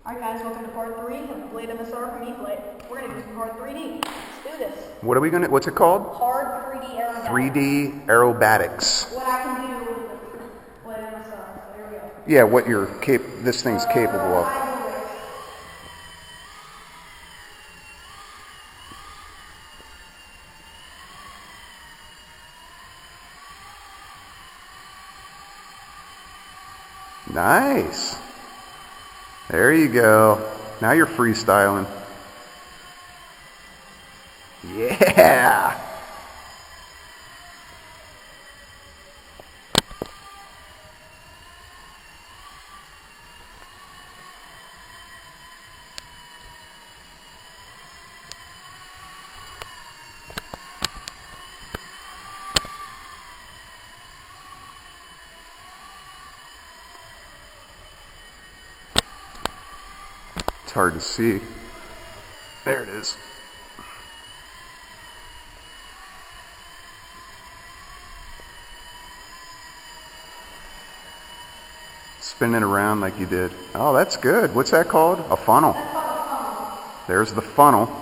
Alright guys, welcome to part 3 of the Blade MSR from E-Blade. We're going to do some hard 3D. Let's do this. What are we gonna, what's it called? Hard 3D aerobatics. 3D aerobatics. What I can do with the Blade MSR. So here we go. Yeah, what this thing's capable of. Nice. There you go. Now you're freestyling. Yeah. It's hard to see. There it is. Spin it around like you did. Oh, that's good. What's that called? A funnel. There's the funnel.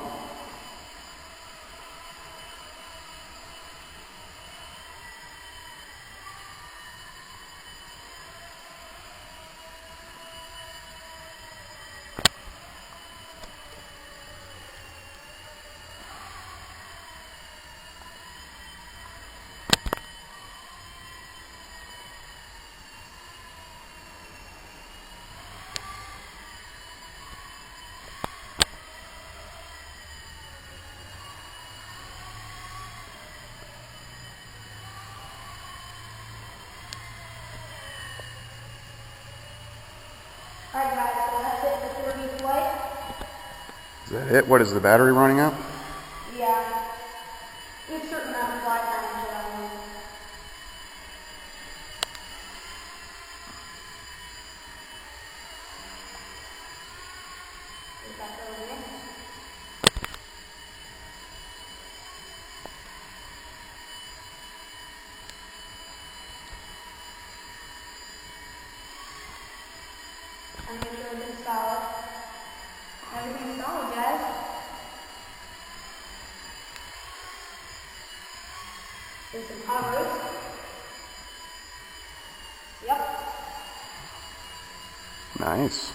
Alright guys, so that's it for 3D flight. Is that it? What, is the battery running out? Yeah. We have a certain amount of flight time. I'm make sure everything's solid. Everything's solid, guys. There's some hovers. Yep. Nice.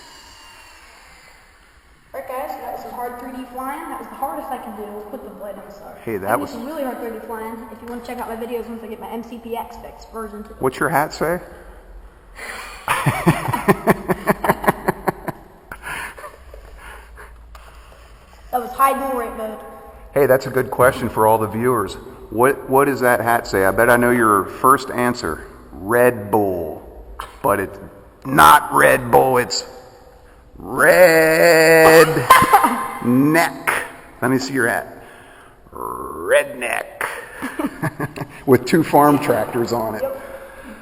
Alright guys, so that was some hard 3D flying. That was the hardest I can do with the Blade MSR. Hey, that was some really hard 3D flying. If you want to check out my videos once I get my MCPX fixed version 2. What's your hat say? That was high dual rate mode. Hey, that's a good question for all the viewers. What does that hat say? I bet I know your first answer. Red Bull. But it's not Red Bull, it's Red Neck. Let me see your hat. Redneck. With 2 farm tractors on it. Yep.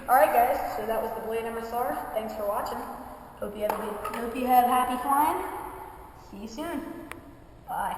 Alright guys, so that was the Blade MSR. Thanks for watching. Hope you have happy flying. See you soon. Bye.